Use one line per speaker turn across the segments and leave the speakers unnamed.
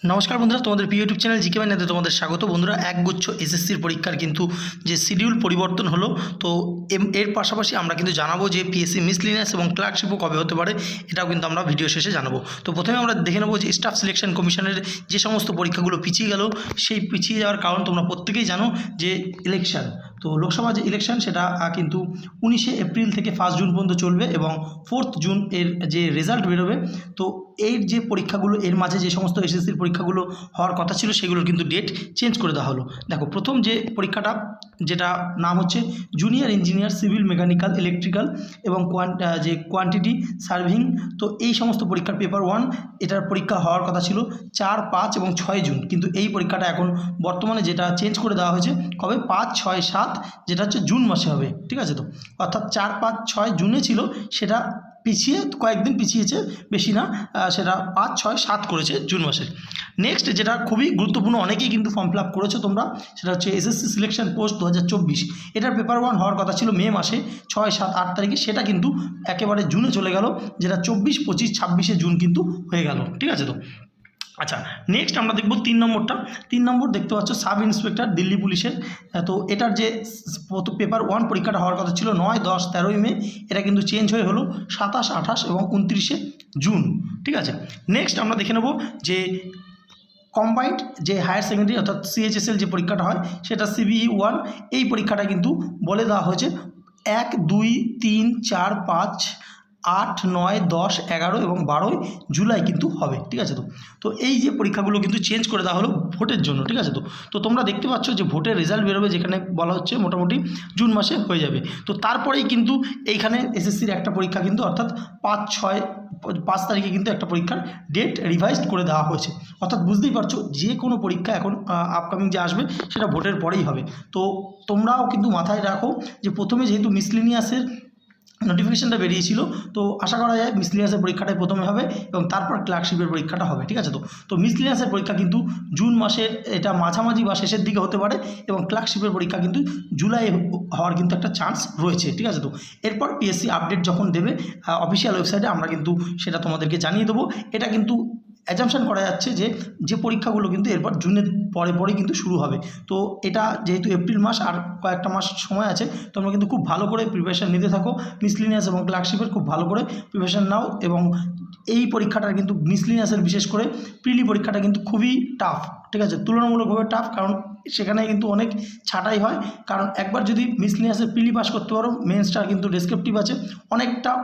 নমস্কার বন্ধুরা, তোমাদের প্রিয় ইউটিউব চ্যানেল জিকে ম্যানেতে তোমাদের স্বাগত। বন্ধুরা, একগুচ্ছ এসএসসির পরীক্ষার কিন্তু যে শিডিউল পরিবর্তন হলো, তো এর পাশাপাশি আমরা কিন্তু জানাবো যে পিএসসি মিসলিনিয়াস এবং ক্লার্কশিপও কবে হতে পারে, এটাও কিন্তু আমরা ভিডিও শেষে জানাবো। তো প্রথমে আমরা দেখে নেবো যে স্টাফ সিলেকশন কমিশনের যে সমস্ত পরীক্ষাগুলো পিছিয়ে গেল, সেই পিছিয়ে যাওয়ার কারণ তোমরা প্রত্যেকেই জানো যে ইলেকশন। তো লোকসভা যে ইলেকশন সেটা কিন্তু 19শে এপ্রিল থেকে 1 জুন পর্যন্ত চলবে এবং 4 জুন এর যে রেজাল্ট বেরোবে। তো এর যে পরীক্ষাগুলো, এর মাঝে যে সমস্ত এসএসসির পরীক্ষাগুলো হওয়ার কথা ছিল সেগুলোর কিন্তু ডেট চেঞ্জ করে দেওয়া হলো। দেখো, প্রথম যে পরীক্ষাটা, যেটা নাম হচ্ছে junior engineer civil mechanical electrical এবং যে কোয়ান্টিটি সার্ভিং, তো এই সমস্ত পরীক্ষার পেপার 1 এটার পরীক্ষা হওয়ার কথা ছিল 4, 5 এবং 6 জুন। কিন্তু এই পরীক্ষাটা এখন বর্তমানে যেটা চেঞ্জ করে দেওয়া হয়েছে, কবে 5, 6, 7, যেটা হচ্ছে জুন মাসে হবে। ঠিক আছে, তো অর্থাৎ 4, 5, 6 জুনে ছিল, সেটা পিছিয়ে কয়েকদিন পিছিয়েছে, বেশি না, সেটা 5, 6, 7 করেছে জুন মাসে। নেক্সট যেটা খুবই গুরুত্বপূর্ণ, অনেকেই কিন্তু ফর্ম ফিল আপ করেছো তোমরা, সেটা হচ্ছে এসএসসি সিলেকশন পোস্ট 2024। এটার পেপার 1 হওয়ার কথা ছিল মে মাসে 6, 7, 8 তারিখে, সেটা কিন্তু একেবারে জুনে চলে গেল, যেটা 24, 25, 26শে জুন কিন্তু হয়ে গেল। ঠিক আছে, তো আচ্ছা, নেক্সট আমরা দেখব 3 নম্বরটা। 3 নম্বর দেখতে পাচ্ছ সাব ইন্সপেক্টর দিল্লি পুলিশের। তো এটার যে পেপার 1 পরীক্ষাটা হওয়ার কথা ছিল 9, 10, 13ই মে, এটা কিন্তু চেঞ্জ হয়ে হলো 27, 28 এবং 29শে জুন। ঠিক আছে, নেক্সট আমরা দেখে নেব যে কম্বাইন্ড যে হায়ার সেকেন্ডারি অর্থাৎ সিএইচএসএল যে পরীক্ষাটা হয়, সেটা সিবিই 1। এই পরীক্ষাটা কিন্তু বলে দেওয়া হয়েছে 1, 2, 3, 4, 5, 8, 9, 10, 11 এবং 12 জুলাই কিন্তু হবে। ঠিক আছে, তো এই যে পরীক্ষাগুলো কিন্তু চেঞ্জ করে দেওয়া হলো ভোটের জন্য। ঠিক আছে, তো তোমরা দেখতে পাচ্ছ যে ভোটের রেজাল্ট বেরোবে, যেখানে বলা হচ্ছে মোটামুটি জুন মাসে হয়ে যাবে। তো তারপরেই কিন্তু এইখানে এসএসসির একটা পরীক্ষা কিন্তু অর্থাৎ 5 তারিখে কিন্তু একটা পরীক্ষার ডেট রিভাইজড করে দেওয়া হয়েছে। অর্থাৎ বুঝতেই পারছো, যে কোনো পরীক্ষা এখন আপকামিং যে আসবে সেটা ভোটের পরেই হবে। তো তোমরাও কিন্তু মাথায় রাখো যে প্রথমে যেহেতু মিসলিনিয়াসের নোটিফিকেশানটা বেরিয়েছিল, তো আশা করা যায় মিসলিনিয়াসের পরীক্ষাটাই প্রথমে হবে এবং তারপর ক্লার্কশিপের পরীক্ষাটা হবে। ঠিক আছে, তো মিসলিনিয়াসের পরীক্ষা কিন্তু জুন মাসের এটা মাঝামাঝি বা শেষের দিকে হতে পারে এবং ক্লার্কশিপের পরীক্ষা কিন্তু জুলাই হওয়ার কিন্তু একটা চান্স রয়েছে। ঠিক আছে, তো এরপর পিএসসি আপডেট যখন দেবে অফিসিয়াল ওয়েবসাইটে, আমরা কিন্তু সেটা তোমাদেরকে জানিয়ে দেবো। এটা কিন্তু অ্যাজাম্পশন করা যাচ্ছে যে পরীক্ষাগুলো কিন্তু এরপর জুনের পরে কিন্তু শুরু হবে। তো এটা যেহেতু এপ্রিল মাস, আর কয়েকটা মাস সময় আছে, তোমরা কিন্তু খুব ভালো করে প্রিপারেশান নিতে থাকো। মিসলিনিয়াস এবং ক্লার্কশিপের খুব ভালো করে প্রিপারেশান নাও। এবং এই পরীক্ষাটার কিন্তু মিসলিনিয়াসের বিশেষ করে প্রিলি পরীক্ষাটা কিন্তু খুবই টাফ। ঠিক আছে, তুলনামূলকভাবে টাফ, কারণ সেখানে কিন্তু অনেক ছাঁটাই হয়। কারণ একবার যদি মিসলিনিয়াসের প্রিলি পাস করতে পারো, মেন্সটা কিন্তু ডেসক্রিপটিভ আছে,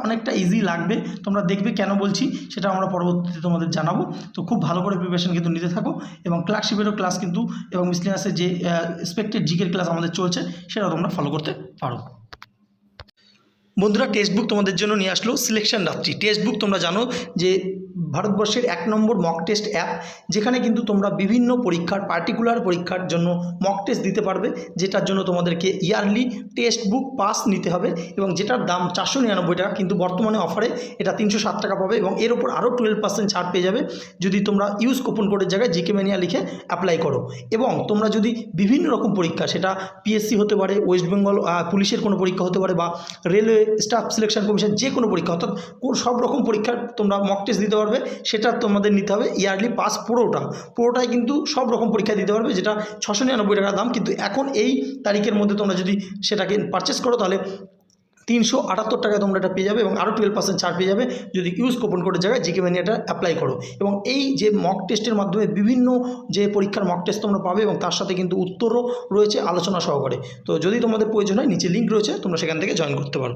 অনেকটা ইজি লাগবে। তোমরা দেখবে কেন বলছি সেটা আমরা পরবর্তীতে তোমাদের জানাবো। তো খুব ভালো করে প্রিপারেশন কিন্তু নিতে থাকো এবং ক্লার্কশিপেরও ক্লাস কিন্তু এবং মিসলিনিয়াসের যে এক্সপেক্টেড জিকের ক্লাস আমাদের চলছে, সেটাও তোমরা ফলো করতে পারো। বন্ধুরা, টেক্সট বুক তোমাদের জন্য নিয়ে আসলো সিলেকশন রাত্রি। টেক্সট বুক তোমরা জানো যে ভারতবর্ষের 1 নম্বর মক টেস্ট অ্যাপ, যেখানে কিন্তু তোমরা বিভিন্ন পরীক্ষার পার্টিকুলার পরীক্ষার জন্য মক টেস্ট দিতে পারবে, যেটার জন্য তোমাদেরকে ইয়ারলি টেক্সট বুক পাস নিতে হবে এবং যেটার দাম 499 টাকা, কিন্তু বর্তমানে অফারে এটা 307 টাকা পাবে এবং এর ওপর আরও 12% ছাড় পেয়ে যাবে যদি তোমরা ইউজ কুপন কোডের জায়গায় জিকে ম্যানিয়া লিখে অ্যাপ্লাই করো। এবং তোমরা যদি বিভিন্ন রকম পরীক্ষা, সেটা পিএসসি হতে পারে, ওয়েস্ট বেঙ্গল পুলিশের কোনো পরীক্ষা হতে পারে, বা রেলওয়ে স্টাফ সিলেকশন কমিশন যে কোনো পরীক্ষা, অর্থাৎ সব রকম পরীক্ষার তোমরা মক টেস্ট দিতে পারবে, সেটা তোমাদের নিতে হবে ইয়ারলি পাস পুরোটাই কিন্তু সব রকম পরীক্ষা দিতে পারবে, যেটা 699 টাকা দাম। কিন্তু এখন এই তারিখের মধ্যে তোমরা যদি সেটাকে পারচেস করো, তাহলে 378 টাকায় তোমরা এটা পেয়ে যাবে এবং আরও 12% ছাড় পেয়ে যাবে যদি ইউজ কুপন কোডের জায়গায় জিকে ম্যানিয়াটা অ্যাপ্লাই করো। এবং এই যে মক টেস্টের মাধ্যমে বিভিন্ন যে পরীক্ষার মক টেস্ট তোমরা পাবে এবং তার সাথে কিন্তু উত্তরও রয়েছে আলোচনা সহকারে। তো যদি তোমাদের প্রয়োজন হয়, নিচে লিঙ্ক রয়েছে, তোমরা সেখান থেকে জয়েন করতে পারো।